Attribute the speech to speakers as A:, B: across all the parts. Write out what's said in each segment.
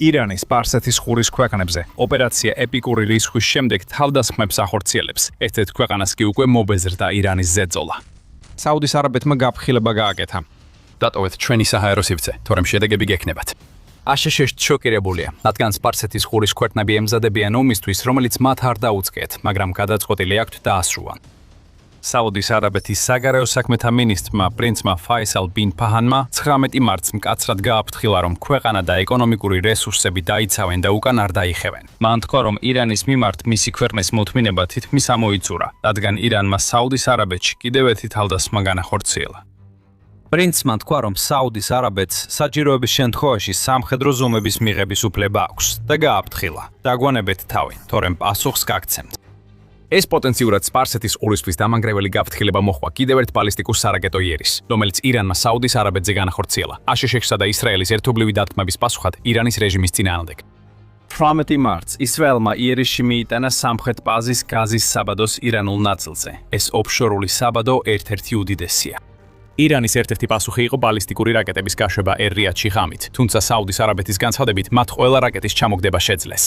A: ირანის სპარსეთის ყურის ქვეყნებზე ოპერაცია ეპიკური რისხვის შემდეგ თავდასხმებს ახორციელებს. ერთ-ერთ ქვეყანას კი უკვე მობეზრდა ირანის ზეწოლა. საუდის არაბეთმა გაფრთხილება გააკეთა. დატოვეთ ჩვენი საჰაერო სივრცე, თორემ შედეგები გექნებათ. აშშ შოკირებულია, რადგან სპარსეთის ყურის ქვეყნები ემზადებიან ომისთვის, რომელიც მათ არ დაუწყიათ, მაგრამ გადაწყვეტილი აქვთ დაასრულონ. საუდის არაბეთის საგარეო საქმეთა მინისტრმა პრინცმა ფაისალ ბინ ფაჰანმა 19 მარტს მკაცრად გააფრთხილა, რომ ქვეყანა და ეკონომიკური რესურსები დაიცავენ და უკან არ დაიხევენ. მან თქვა, რომ ირანის მიმართ მისი ქვეყნის მოთმინება თითქმის ამოიწურა, რადგან ირანმა საუდის არაბეთში კიდევ ერთი თავდასხმა განახორციელა. პრინცმა თქვა, რომ საუდის არაბეთს საჭიროების შემთხვევაში სამხედრო ზომების მიღების უფლება აქვს და გააფრთხილა. დაგვანებეთ თავი, თორემ პასუხს გაგცემთ. ეს პოტენციურად სპარსეთის ყურისთვის დამანგრეველი გაფრთხილება მოჰყვა კიდევ ერთ ბალისტიკურ სარაკეტო იერის, რომელიც ირანმა საუდის არაბეთზე განახორციელა. აშშ-სა და ისრაელის ერთობლივი დათმების პასუხად ირანის რეჟიმის წინააღმდეგ. 18 მარტს ისრაელმა იერიშში მიიტანა სამხრეთ პაზის გაზის საბადოს ირანულ ნაწილზე. ეს ოფშორული საბადო ერთ-ერთი უდიდესია. ირანის ერთ-ერთი პასუხი იყო ბალისტიკური რაკეტების გაშვება ერ-რიადში ღამით, თუმცა საუდის არაბეთის განცხადებით მათ ყველა რაკეტის ჩამოგდება შეძლეს.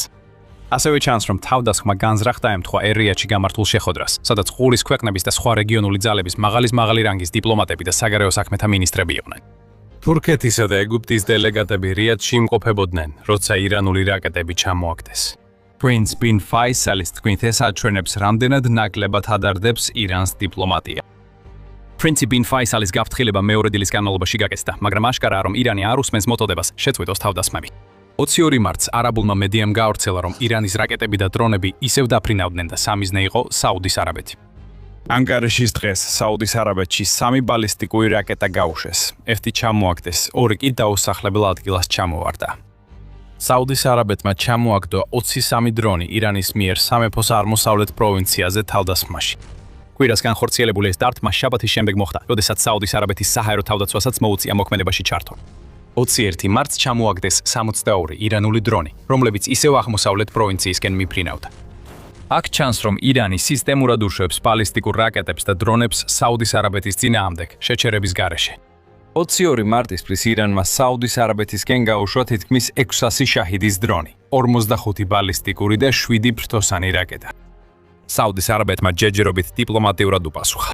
A: ასევე ჩანს, რომ თავდასხმა განზრახდა ემთხვა ერ-რიადში გამართულ შეხვედრას, სადაც ყურის ქვეყნების და სხვა რეგიონული ძალების მაღალი რანგის დიპლომატები და საგარეო საქმეთა მინისტრები იყვნენ. თურქეთისა და ეგვიპტის დელეგატები რიადში იმყოფებოდნენ, როცა ირანული რაკეტები ჩამოაგდეს. პრინც ბინ ფაისალის თქმით, ეს აჩვენებს, რამდენად ნაკლებად ადარდებს ირანს დიპლომატია. პრინცი ბინ ფაისალის გაფრთხილება მეორე დილის განმავლობაში გაკეთდა, მაგრამ აშკარაა, რომ ირანი არ უსმენს მოწოდებას შეწყვიტოს თავდასხმები. 22 მარტს არაბულმა მედიამ გაავრცელა, რომ ირანის რაკეტები და დრონები ისევ დაფრინავდნენ და სამიზნე იყო საუდის არაბეთი. ანკარაშის დღეს საუდის არაბეთში 3 ბალისტიკური რაკეტა გაუშვეს. ერთი ჩამოაგდეს, ორი კი დაუსახლებელ ადგილას ჩამოვარდა. საუდის არაბეთმა ჩამოაგდო 23 დრონი ირანის მიერ სამეფოს აღმოსავლეთ პროვინციაზე თავდასხმაში. კვირას განხორციელებული ეს დარტყმა შაბათის შემდეგ მოხდა, როდესაც საუდის არაბეთის საჰაერო თავდაცვასაც მოუწია მოქმედებაში ჩართო. 21 მარტს ჩამოაგდეს 62 ირანული დრონი, რომლებიც ისევ აღმოსავლეთ პროვინციისკენ მიფრინავდა. აქ ჩანს, რომ ირანი სისტემურად უშვებს ბალისტიკურ რაკეტებს და დრონებს საუდის არაბეთის წინააღმდეგ შეჩერების გარეშე. 22 მარტისათვის ირანმა საუდის არაბეთისკენ გაუშვა თითქმის 600 შაჰიდის დრონი, 45 ბალისტიკური და 7 ფრთოსანი რაკეტა. საუდის არაბეთმა ჯერჯერობით დიპლომატიურად უპასუხა.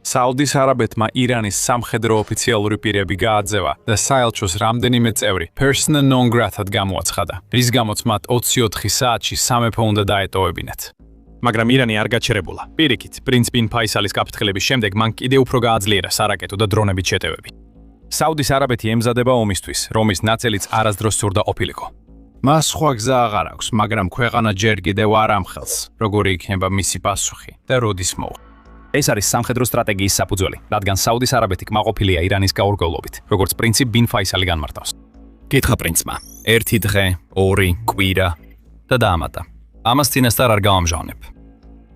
A: საუდის არაბეთმა ირანის სამხედრო ოფიციალური პირები გააძევა და საელჩოს რამდენიმე წევრი persona non grata-ად გამოაცხადა, რის გამოც მათ 24 საათში სამეფო უნდა დაეტოვებინათ. მაგრამ ირანი არ გაჩერებულა. პირიქით, პრინც ბინ ფაისალის გაფრთხილების შემდეგ მან კიდევ უფრო გააძლიერა სარაკეტო და დრონებით შეტევები. საუდის არაბეთი ემზადება ომისთვის, რომის ნაწილიც არასდროს სურდა ყოფილიყო. მას სხვა გზა აღარ აქვს, მაგრამ ქვეყანა ჯერ კიდევ არ ამხელს, როგორი იქნება მისი პასუხი და როდის მოვა. ეს არის სამხედრო სტრატეგიის საფუძველი, რადგან საუდის არაბეთი კმაყოფილია ირანის გაურკვევლობით, როგორც პრინცი ბინ ფაისალი განმარტავს. კითხა პრინცმა, ერთი დღე, ორი, კვირა და დაამატა. ამას წინასწარ არ გავამჟღავნებ.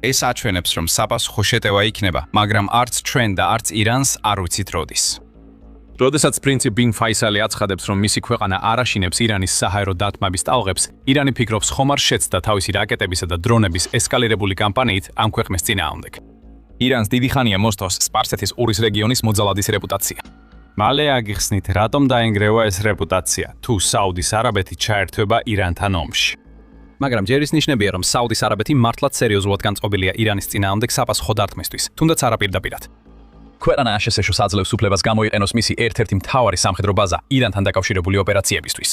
A: ეს აჩვენებს, რომ საპასუხო შეტევა იქნება, მაგრამ არც ჩვენ და არც ირანს არ ვიცით როდის. როდესაც პრინცი ბინ ფაისალი აცხადებს, რომ მისი ქვეყანა არ აშინებს ირანის საჰაერო დათმების ტალღებს, ირანი ფიქრობს, ხომ არ შეცდა თავისი რაკეტებისა და დრონების ესკალირებული კამპანიით ამ ქვეყნის წინააღმდეგ. ირანს დიდი ხანია მოსთავს სპარსეთის ყურის რეგიონის მოძალადის რეპუტაცია. მალე აგიხსნით, რატომ დაენგრევა ეს რეპუტაცია, თუ საუდის არაბეთი ჩაერთვება ირანთან ომში. მაგრამ ჯერის ნიშნებია, რომ საუდის არაბეთი მართლაც სერიოზულად განწყობილია ირანის წინააღმდეგ საპასუხო დარტყმისთვის, თუნდაც არა პირდაპირად. ქვეყანა აშშ-ს აძლევს უფლებას გამოიყენოს მისი ერთ-ერთი მთავარი სამხედრო ბაზა ირანთან დაკავშირებული ოპერაციებისთვის.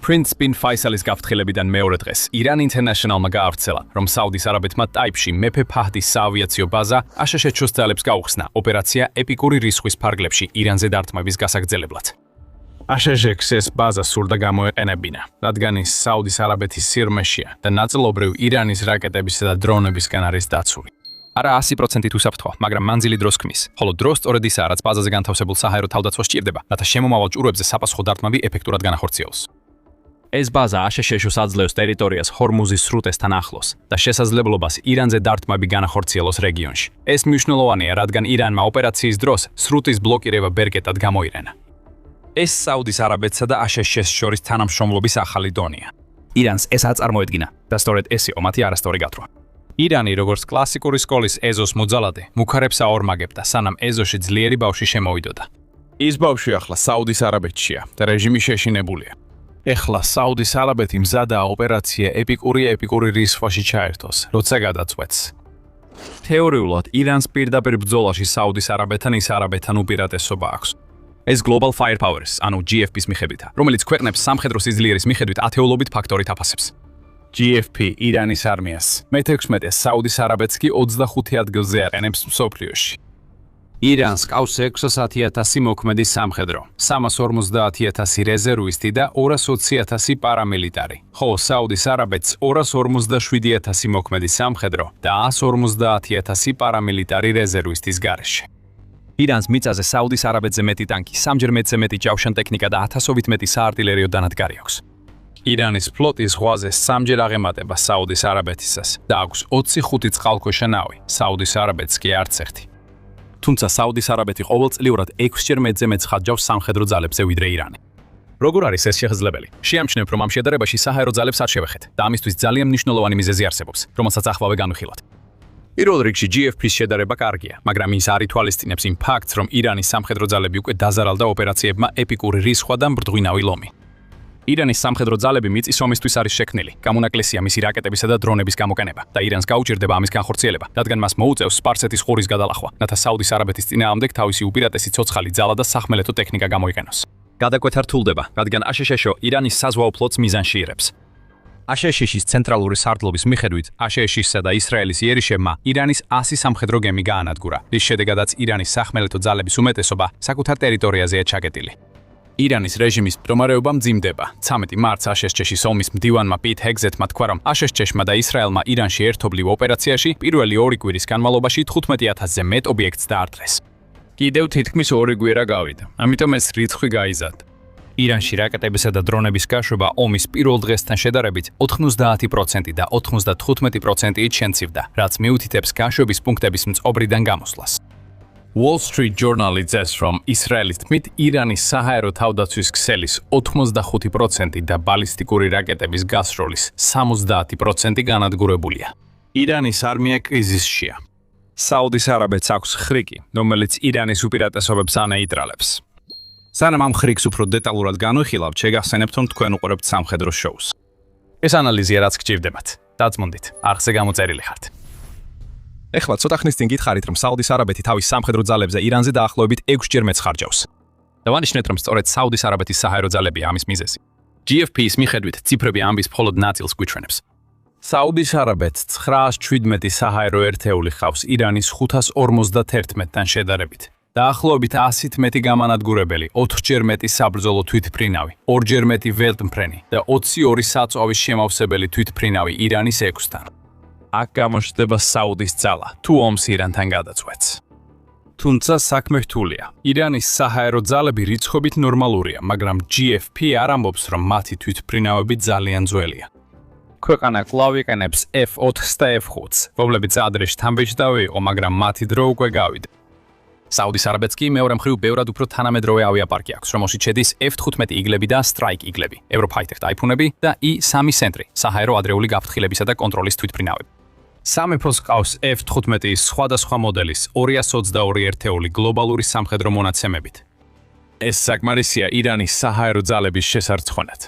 A: პრინც ბინ ფაისალის გაფრთხილებიდან მეორე დღეს ირან ინტერნაშნალმა გაავრცელა, რომ საუდის არაბეთმა ტაიფში მეფე ფაჰდის საავიაციო ბაზა აშშ-ს ძალებს გაუხსნა ოპერაცია ეპიკური რისხვის ფარგლებში ირანზე დარტყმების გასაგრძელებლად. აშშ-ს ეს ბაზა სურდა გამოეყენებინა, რადგან ის საუდის არაბეთის სიღრმეშია და ნაწილობრივ ირანის რაკეტებისა და დრონებისგან არის დაცული. არა 100%-ით უსაფრთხო, მაგრამ მანძილი დროს ქმნის, ხოლო დრო სწორედ ისაა, რაც ბაზაზე განთავსებულ საჰაერო თავდაცვა სჭირდება, რათა შემომავალ ჭურვებზე საპასუხო დარტყმები ეფექტურად განახორციელოს. ეს ბაზა აშშ-ს აძლევს ტერიტორიას ჰორმუზის სრუტესთან ახლოს და შესაძლებლობას ირანზე დარტყმები განახორციელოს რეგიონში. ეს მნიშვნელოვანია, რადგან ირანმა ოპერაციის დროს სრუტის ბლოკირება ბერკეტად გამოიყენა. ეს საუდის არაბეთსა და აშშ-ს შორის თანამშრომლობის ახალი დონეა. ირანს ეს აწარმოედგინა და სწორედ ეს იყო მათი არასწორი გათხრა. ირანი, როგორც კლასიკური სკოლის ეზოს მოძალადე, მუქარებს აორმაგებდა, სანამ ეზოში ძლიერი ბავშვი შემოვიდოდა. ის ბავშვი ახლა საუდის არაბეთშია და რეჟიმი შეშინებულია. ეხლა საუდის არაბეთი მზადაა ოპერაცია ეპიკური რისხვაში ჩაერთოს, როცა გადაწყვეტს. თეორიულად ირანს პირდაპირ ბრძოლაში საუდის არაბეთთან ის არაბეთთან უპირატესობა აქვს. ეს Global Firepowers, ანუ GFP-ის მიხედვითა, რომელიც ქვეყნებს სამხედრო სიძლიერის მიხედვით ათეულობით ფაქტორით აფასებს. GFP ირანის არმიას, მე-16 საუდის არაბეთს კი 25 ადგილზე აყენებს მსოფლიოში. ირანს ყავს 600,000 მოქმედი სამხედრო, 350,000 რეზერვისტი და 220,000 პარამილიტარი, ხოლო საუდის არაბეთს 257,000 მოქმედი სამხედრო და 150,000 პარამილიტარი რეზერვისტის გარეშე. ირანს მიწაზე საუდის არაბეთზე მეტი ტანკი, 3-ჯერ მეტი ჯავშან ტექნიკა და 1000-ობით მეტი საარტილერიო დანადგარი აქვს. ირანის ფლოტი ზღვაზე 3-ჯერ აღემატება საუდის არაბეთისას და აქვს 25 წყალქვეშა ნავი, საუდის არაბეთს კი არც ერთი. თუმცა საუდის არაბეთი ყოველწლიურად 6-ჯერ მეტ ხარჯავს სამხედრო ძალებზე ვიდრე ირანი. როგორ არის ეს შესაძლებელი? შეამჩნევთ, რომ ამ შედარებაში საჰაერო ძალებს არ შევეხეთ და ამისთვის ძალიან მნიშვნელოვანი მიზეზი არსებობს, რომელსაც ახლა განვიხილოთ. პირველ რიგში GFP-ის შედარება კარგია, მაგრამ ის არ ითვალისწინებს იმ ფაქტს, რომ ირანის სამხედრო ძალები უკვე დაზარალდა ოპერაციებმა ეპიკური რისხვა და მბრდღვინავი ლომი. ირანის სამხედრო ძალები მიწის ომისთვის არის შექმნილი. გამონაკლისია მისი რაკეტებისა და დრონების გამოყენება და ირანს გაუჭირდება ამის განხორციელება, რადგან მას მოუწევს სპარსეთის ყურის გადალახვა, რათა საუდის არაბეთის წინააღმდეგ თავისი უპირატესი ცოცხალი ძალა და სახმელეთო ტექნიკა გამოიყენოს. გადაკვეთა რთულდება, რადგან აშშ-ო ირანის საზღვაო ფლოტს მიზანში იღებს. აშშ-ის ცენტრალური სარდლობის მიხედვით, აშშ-ისა და ისრაელის იერიშებმა ირანის 100 სამხედრო გემი გაანადგურა, რის შედეგადაც ირანის სახმელეთო ძალების უმეტესობა საკუთარ ტერიტორიაზეა ჩაკეტილი. ირანის რეჟიმის მდგომარეობა მძიმდება. 13 მარტს აშშ-ის ომის მდივანმა პიტ ჰეგზეთმა თქვა, რომ აშშ-მა და ისრაელმა ირანში ერთობლივ ოპერაციაში პირველი 2 კვირის განმავლობაში 15,000-ზე მეტ ობიექტს დაარტყეს. კიდევ თითქმის 2 კვირა გავიდა, ამიტომ ეს რიცხვი გაიზარდა. ირანში რაკეტებისა და დრონების გაშვება ომის პირველ დღესთან შედარებით 90% და 95%-ით შემცირდა, რაც მიუთითებს გაშვების პუნქტების მწყობრიდან გამოსვლას. Wall Street Journal იცის, რომ ისრაელის თქმით ირანის საჰაერო თავდაცვის ქსელის 85% და ბალისტიკური რაკეტების გასროლის 70% განადგურებულია. ირანის არმია კრიზისშია. საუდის არაბეთს აქვს ხრიკი, რომელიც ირანის უპირატესობებს ანეიტრალებს. სანამ ამ ხრიკს უფრო დეტალურად განვიხილავთ, შეგახსენებთ, რომ თქვენ უყურებთ სამხედრო შოუს. ეს ანალიზია რაც გჭირდებათ. დაწმუნდით, არხზე გამოწერილი ხართ. ეხლა ცოტა ხნის წინ გითხარით, რომ საუდის არაბეთი თავის სამხედრო ძალებზე ირანზე დაახლოებით 6-ჯერ მეტს ხარჯავს. დავანიშნეთ, რომ სწორედ საუდის არაბეთის საჰაერო ძალებია ამის მიზეზი. GFP-ის მიხედვით, ციფრები ამბის მხოლოდ ნაწილს გვიჩვენებს. საუდის არაბეთს 917 საჰაერო ერთეული ხავს ირანის 551-თან შედარებით. დაახლოებით 100-ით მეტი გამანადგურებელი, 4-ჯერ მეტი საბრძოლო თვითმფრინავი, 2-ჯერ მეტი ველტმფრენი და 22 საწვავის შემავსებელი თვითმფრინავი ირანის 6-თან. აქ გამოჩნდება საუდის ძალა, თუ ომს ირანთან გადაწყვეტს. თუმცა საქმე რთულია. ირანის საჰაერო ძალები რიცხვობით ნორმალურია, მაგრამ GFP არ ამბობს, რომ მათი თვითმფრინავები ძალიან ძველია. ქვეყანა კვლავ იყენებს F-4-ს და F-5-ს, რომლებიც ადრე შთამბეჭდავი იყო, მაგრამ მათი დრო უკვე გავიდა. საუდის არაბეთს კი მეორე მხრივ ბევრად უფრო თანამედროვე ავიაპარკი აქვს, რომელშიც შედის F-15 იგლები და Strike იგლები, Eurofighter ტაიფუნები და I-3 ცენტრი, საჰაერო ადრეული გაფრთხილებისა და კონტროლის თვითმფრინავები. სამეფოს ყავს F-15-ის სხვადასხვა მოდელის 222 ერთეული გლობალური სამხედრო მონაცემებით. ეს საკმარისია ირანის საჰაერო ძალების შესარცხონად.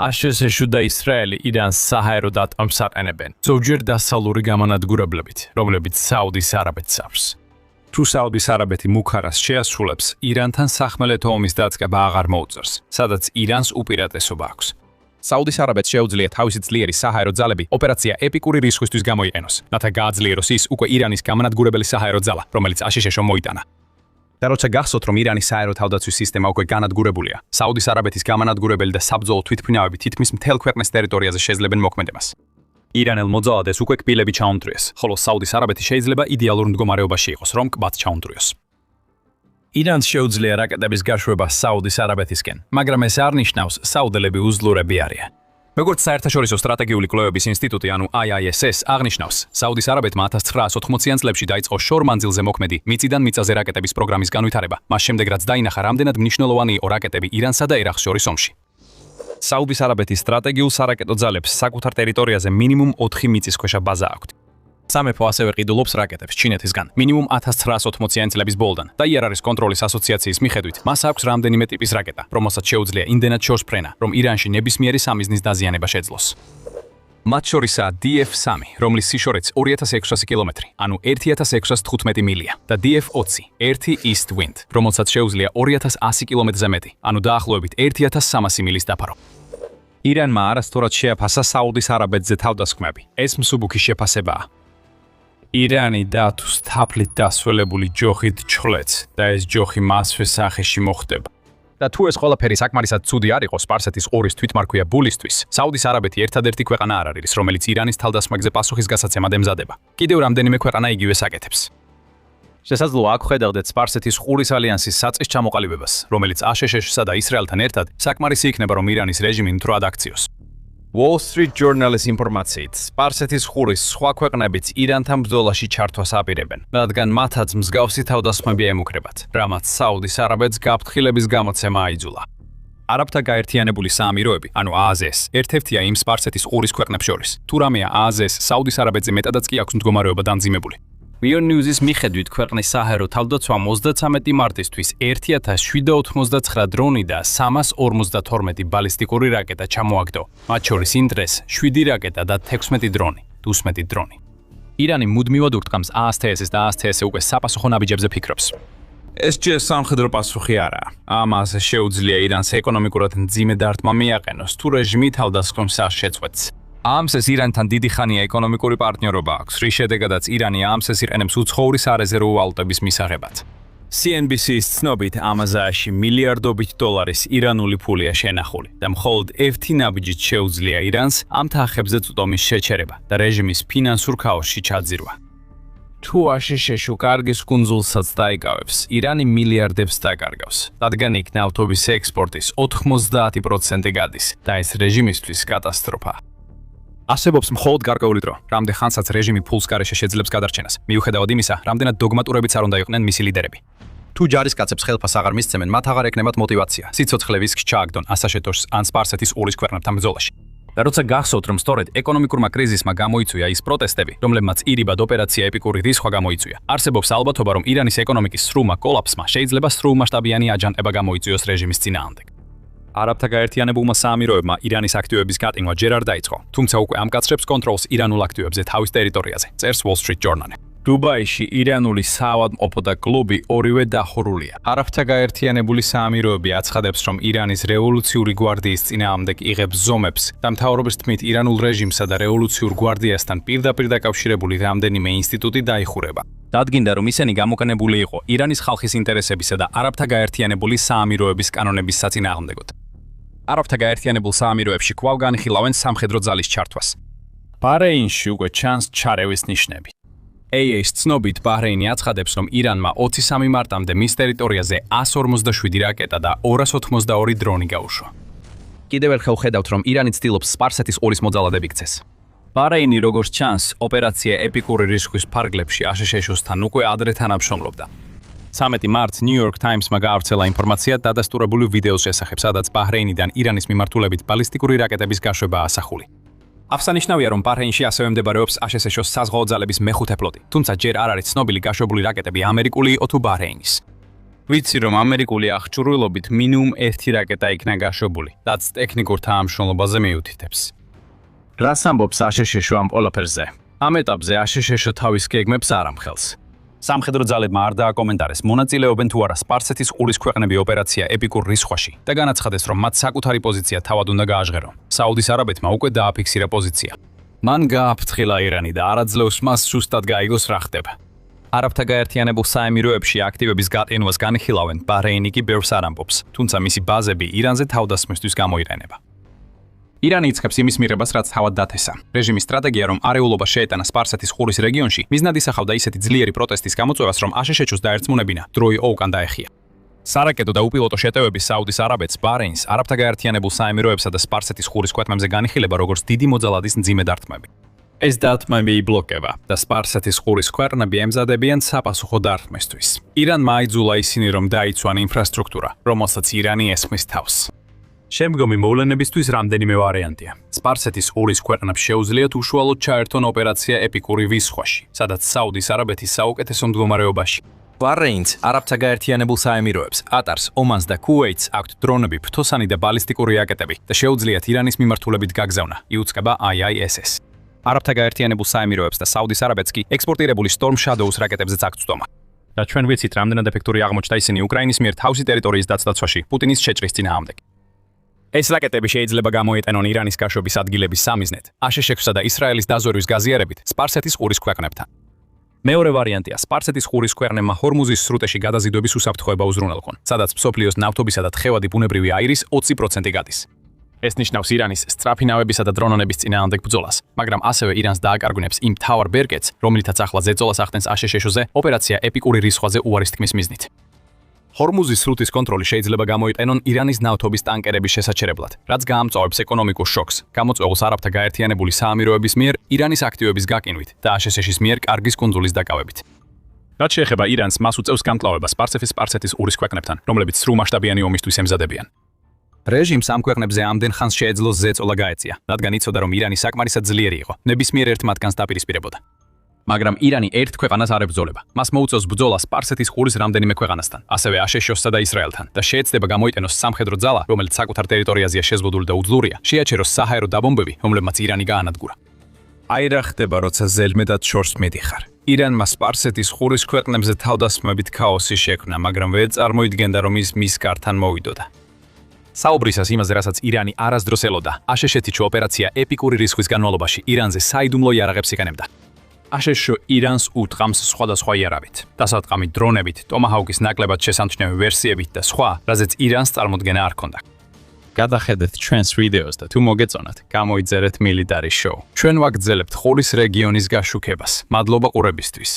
A: აშშ და ისრაელი ირანს საჰაერო დატვამს აყენებენ, ზოგჯერ დასავლური გამანადგურებლებით, რომლებიც საუდის არაბეთს აქვს. თუ საუდის არაბეთი მუქარას შეასრულებს, ირანთან სახმელეთო ომის დაწყება აღარ მოუწევს, სადაც ირანს უპირატესობა აქვს. საუდის არაბეთს შეუძლია თავისი ძლიერი საჰაერო ძალები ოპერაცია ეპიკური რისხვისთვის გამოიყენოს, რათა გააძლიეროს ის უკვე ირანის გამანადგურებელი საჰაერო ძალა, რომელიც აშშ-ში მოიტანა. და როცა გახსოვთ, რომ ირანის საჰაერო თავდაცვის სისტემა უკვე განადგურებულია, საუდის არაბეთის გამანადგურებელი და საბრძოლო თვითმფრინავები თითქმის მთელ ქვეყნის ტერიტორიაზე შეძლებენ მოქმედებას. ირანელ მოძალადეს უკვე კბილები ჩაუნტრიეს, ხოლო საუდის არაბეთი შეიძლება იდეალურ მდგომარეობაში იყოს, რომ კბად ჩაუნტრიოს. ირანს შეუძლია რაკეტების გაშვება საუდის არაბეთისკენ, მაგრამ ეს არ ნიშნავს საუდელები უძლურები არიან. როგორც საერთაშორისო სტრატეგიული კვლევების ინსტიტუტი, ანუ IISS აღნიშნავს, საუდის არაბეთმა 1980-იან წლებში დაიწყო შორ მანძილზე მოქმედი მიწიდან მიწაზე რაკეტების პროგრამის განვითარება, მას შემდეგ რაც დაინახა, რამდენად მნიშვნელოვანი იყო რაკეტები ირანსა და ერაყს შორის ომში. საუდის არაბეთის სტრატეგიულ სარაკეტო ძალებს საკუთარ ტერიტორიაზე მინიმუმ 4 მიწისქვეშა ბაზა აქვთ. სამეფო ასევე ყიდულობს რაკეტებს ჩინეთისგან, მინიმუმ 1980-იანი წლების ბოლოდან და იარარის კონტროლის ასოციაციის მიხედვით, მას აქვს რამდენიმე ტიპის რაკეტა, რომელსაც შეუძლია იმდენად შორს ფრენა, რომ ირანში ნებისმიერი სამიზნის დაზიანება შეძლოს. მათ შორისაა DF-3, რომლის სიშორიც 2600 კილომეტრი, ანუ 1615 მილია და DF-20, 1 East Wind, რომელსაც შეუძლია 2100 კილომეტრზე მეტი, ანუ დაახლოებით 1300 მილის დაფარო. ირანმა არასდროს შეაფასა საუდის არაბეთზე თავდასხმები. ეს მსუბუქი შეფასებაა. ირანი დათუს თაფლით დასველებული ჯოხით ჩხლეთს და ეს ჯოხი მასვე სახეში მოხდება. და თუ ეს ყველაფერი საკმარისად ცუდი არ იყოს სპარსეთის ყურის თვითმარქვია ბულისთვის, საუდის არაბეთი ერთადერთი ქვეყანა არ არის, რომელიც ირანის თავდასხმაზე პასუხისგასაცემად ემზადება. კიდევ რამდენიმე ქვეყანა იგივეს აკეთებს. შესაძლოა აქ ხედავდეთ სპარსეთის ყურის ალიანსის საწყის ჩამოყალიბებას, რომელიც აშშ-სა და ისრაელთან ერთად საკმარისი იქნება, რომ ირანის რეჟიმი მთვრად აქციოს. Wall Street Journal-ის ინფორმაციით, სპარსეთის ყურის სხვა ქვეყნებიც ირანთან ბრძოლაში ჩართვას აპირებენ, რადგან მათაც მსგავსი თავდასხმები ემუქრებათ, რამაც საუდის არაბეთს გაფრთხილების გამოცემა აიძულა. არაბთა გაერთიანებული საამიროები, ანუ AAZS, ერთ-ერთია იმ სპარსეთის ყურის ქვეყნებს შორის. თუ რამეა AAZS საუდის არაბეთზე მეტადაც კი აქვს მდგომარეობა დამძიმებული. Wear News-ის მიხედვით ქვეყნის საჰაერო თავდაცვამ 33 მარტისთვის 1789 დრონი და 352 ბალისტიკური რაკეტა ჩამოაგდო. მათ შორის იმ დღეს 7 რაკეტა და 16 დრონი, 12 დრონი. ირანი მუდმივად ურტყამს ASTS-ს და ASTS უკვე sapasukho nabijebze ფიქრობს. ეს ჯერ სამხედრო პასუხი არაა. ამას შეუძლია ირანს ეკონომიკურად მძიმე დარტყმა მიაყენოს, თუ რეჟიმი თავდასხმებს არ შეწყვეტს. AMS-ს ირანთან დიდი ხანია ეკონომიკური პარტნიორობა აქვს, რის შედეგადაც ირანი AMS-ს იყენებს უცხოური სარეზერვო ვალუტების მისაღებად. CNBC-ის ცნობით, ამაზაში მილიარდობით დოლარის ირანული ფულია შენახული და მხოლოდ ერთი ნაბიჯით შეუძლია ირანს ამ თანხებზე წვდომის შეჩერება და რეჟიმის ფინანსურ ქაოსში ჩაძირვა. თუ აშშ-ში კარგის კუნძულსაც დაიკავებს, ირანი მილიარდებს დაკარგავს, რადგან იქ ნავთობის ექსპორტის 90% გადის და ეს რეჟიმისთვის კატასტროფაა. არსებობს მხოლოდ გარკვეული დრო, რამდენ ხანსაც რეჟიმი ფულს გარეშე შეძლებს გადარჩენას, მიუხედავად იმისა, რამდენად დოგმატურებიც არ უნდა იყვნენ მისი ლიდერები. თუ ჯარისკაცებს ხელფას აღარ მისცემენ, მათ აღარ ეკნებათ мотиваცია, სიცოცხლე ვისკს ჩააგდონ ასაშეთოს ან სპარსეთის ყურის ქვეყნებთან ბრძოლაში. და როცა გახსოვთ, რომ სწორედ ეკონომიკურმა კრიზისმა გამოიწვია ის პროტესტები, რომლებმაც ირიბად ოპერაცია ეპიკური რისხვა გამოიწვია, არსებობს ალბათობა, რომ ირანის ეკონომიკის სრულმა კოლაფსმა შეიძლება სრულმასშტაბიანი აჯანყება გამოიწვიოს რეჟიმის წინააღმდეგ. არაბთა გაერთიანებულმა საამიროებმა ირანის აქტივების გატინვა ჯერ არ დაიწყო, თუმცა უკვე ამკაცრებს კონტროლს ირანულ აქტივებზე თავის ტერიტორიაზე, წერს Wall Street Journal. დუბაიში ირანული საავადმყოფო და კლუბი ორივე დახურულია. არაბთა გაერთიანებული საამიროები აცხადებს, რომ ირანის რევოლუციური გვარდიის წინააღმდეგ იღებს ზომებს და მთავრობის თქმით ირანულ რეჟიმსა და რევოლუციურ გვარდიასთან პირდაპირ დაკავშირებული რამდენიმე ინსტიტუტი დაიხურება. დადგინდა, რომ ისინი გამოყენებული იყო ირანის ხალხის ინტერესებისა და არაბთა გაერთიანებული საამიროების კანონების საწინააღმდეგოდ. არაბთა გაერთიანებულ საამიროებში კვლავ განიხილავენ სამხედრო ძალის ჩართვას. ბაჰრეინში უკვე ჩანს ჩარევის ნიშნები. AA-ის ცნობით ბაჰრეინი აცხადებს, რომ ირანმა 23 მარტამდე მის ტერიტორიაზე 147 რაკეტა და 282 დრონი გაუშვა. კიდევ ერთხელ ხედავთ, რომ ირანი ცდილობს სპარსეთის ყურის მოძალადები იქცეს. ბაჰრეინი, როგორც ჩანს, ოპერაცია ეპიკური რისხვის ფარგლებში აშშ-სთან უკვე ადრე თანამშრომლობდა. 13 მარტს New York Times-მა გაავრცელა ინფორმაცია დადასტურებული ვიდეოს შესახებ, სადაც ბაჰრეინიდან ირანის მიმართულებით ბალისტიკური რაკეტების გაშვება ასახული. აღსანიშნავია, რომ ბაჰრეინში ასევე მდებარეობს აშშ-ს საზღვაო ძალების მეხუთე ფლოტი, თუმცა ჯერ არ არის ცნობილი გაშვებული რაკეტები ამერიკული იყო თუ ბაჰრეინის. ვიცი, რომ ამერიკული აღჭურვილობით მინიმუმ ერთი რაკეტა იქნა გაშვებული, რაც ტექნიკურ თანამშრომლობაზე მიუთითებს. რას ამბობს აშშ ამ ყველაფერზე? ამ ეტაპზე აშშ თავის გეგმებს არ ამხელს. სამხედრო ძალებმა არ დააკომენტარეს, მონაწილეობენ თუ არა სპარსეთის ყურის ქვეყნები ოპერაცია ეპიკურ რისხვაში და განაცხადეს, რომ მათ საკუთარი პოზიცია თავად უნდა გააჟღერონ. საუდის არაბეთმა უკვე დააფიქსირა პოზიცია. მან გააფრთხილა ირანი და არაძლევს მას სუსტად გაიგოს რა ხდება. არაბთა გაერთიანებულ საამიროებში აქტივების გატენვას განიხილავენ, ბაჰრეინი კი ბევრს არ ამბობს, თუმცა მისი ბაზები ირანზე თავდასხმისთვის გამოიყენება. ირანი იწყებს იმის მიღებას, რაც თავად დათესა. რეჟიმის სტრატეგია, რომ არეულობა შეეტანა სპარსეთის ყურის რეგიონში, მიზნად ისახავდა ისეთი ძლიერი პროტესტის გამოწვევას, რომ აშშ-ს დაერწმუნებინა დროი ოუკან დაეხია. სარაკეტო და უპილოტო შეტევების საუდის არაბეთს, ბაჰრეინს, არაბთა გაერთიანებულ საამიროებსა და სპარსეთის ყურის ქვეყნებზე განიხილება როგორც დიდი მოძალადის მძიმე დარტყმები. ეს დარტყმები იბლოკება და სპარსეთის ყურის ქვეყნები ემზადებიან საპასუხო დარტყმისთვის. ირანმა აიძულა ისინი, რომ დაიცვან ინფრასტრუქტურა, რომელსაც ირანი ესხმის თავს. შემდგომი მოვლენებისთვის რამდენიმე ვარიანტია. სპარსეთის ყურის ქვეყნებს შეუძლიათ უშუალოდ ჩაერთონ ოპერაცია ეპიკური ვის ზღვაში, სადაც საუდის არაბეთი საუკეთესო მდგომარეობაში. ბაჰრეინს, არაბთა გაერთიანებულ საემიროებს, ყატარს, ომანს და ქუვეითს აქვთ დრონები, ფრთოსანი და ბალისტიკური რაკეტები და შეუძლიათ ირანის მიმართულებით გაგზავნა, იუწყება IISS. არაბთა გაერთიანებულ საემიროებს და საუდის არაბეთს კი ექსპორტირებული Storm Shadows რაკეტებზეც აქვთ წვდომა. და ჩვენ ვიცით, რამდენად ეფექტური აღმოჩნდა ისინი უკრაინის მიერ თავისი ტერიტორიის დაცვაში, პუტინის შეჭრის წინააღმდეგ. ეს რაკეტები შეიძლება გამოიყენონ ირანის გაშვების ადგილების სამიზნედ, აშშ-სა და ისრაელის დაზვერვის გაზიარებით სპარსეთის ყურის ქვეყნებთან. მეორე ვარიანტია სპარსეთის ყურის ქვეყნებმა ჰორმუზის სრუტეში გადაზიდვების უსაფრთხოება უზრუნველყონ, სადაც მსოფლიოს ნავთობისა და თხევადი ბუნებრივი აირის 20% გადის. ეს ნიშნავს ირანის სწრაფი ნავებისა და დრონონების წინააღმდეგ ბრძოლას, მაგრამ ასევე ირანს დააკარგვინებს იმ მთავარ ბერკეტს, რომლითაც ახლა ზეწოლას ახდენს აშშ-ზე ოპერაცია ეპიკური რის ზღვაზე უარის თქმის მიზნით. ჰორმუზის სრუტის კონტროლი შეიძლება გამოიყენონ ირანის ნავთობის ტანკერების შესაჩერებლად, რაც გაამწვავებს ეკონომიკურ შოკს, გამოწვეულს არაბთა გაერთიანებული საამიროების მიერ ირანის აქტივების გაკინვით და აშშ-ის მიერ კარგის კუნძულის დაკავებით. რაც შეეხება ირანს, მას უწევს გამკლავებას სპარსეთის ყურის ქვეყნებთან, რომლებიც სრულმასშტაბიანი ომისთვის ემზადებიან. რეჟიმს ამ ქვეყნებზე ამდენ ხანს შეეძლო ზეწოლა გაეწია, რადგან იცოდა, რომ ირანი საკმარისად ძლიერი იყო, ნებისმიერ ერთ მათგანს დაპირისპირებოდა. მაგრამ ირანი ერთ ქვეყანას არ ებრძოლება. მას მოუწევს ბრძოლა სპარსეთის ყურის რამდენიმე ქვეყანასთან, ასევე აშშ-სა და ისრაელთან და შეეცდება გამოიყენოს სამხედრო ძალა, რომელიც საკუთარ ტერიტორიაზეა შეზღუდული და უძლურია, შეაჩეროს საჰაერო დაბომბები, რომლებმაც ირანი გაანადგურა. აი რა ხდება, როცა ზელმედად შორს მიდიხარ. ირანმა სპარსეთის ყურის ქვეყნებზე თავდასხმებით ქაოსი შექმნა, მაგრამ ვერ წარმოიდგენდა, რომ ის მის კართან მოვიდოდა. საუბრისას იმაზე, რასაც ირანი არასდროს ელოდა, აშშ-ში ოპერაცია ეპიკური რის ზღვის განმავლობაში ირანზე საიდუმლო იარაღებს იყენებდა. აშშ ირანს უთხრამს სხვადასხვა იარაღით, დასარტყამით დრონებით, ტომაჰაუკის ნაკლებად შესამჩნევი ვერსიებით და სხვა, რაზეც ირანს წარმოდგენა არ ჰქონდა. გადახედეთ ჩვენს ვიდეოს და თუ მოგეწონათ, გამოიწერეთ Military Show. ჩვენ ვაგრძელებთ ყურის რეგიონის გაშუქებას. მადლობა ყურებისთვის.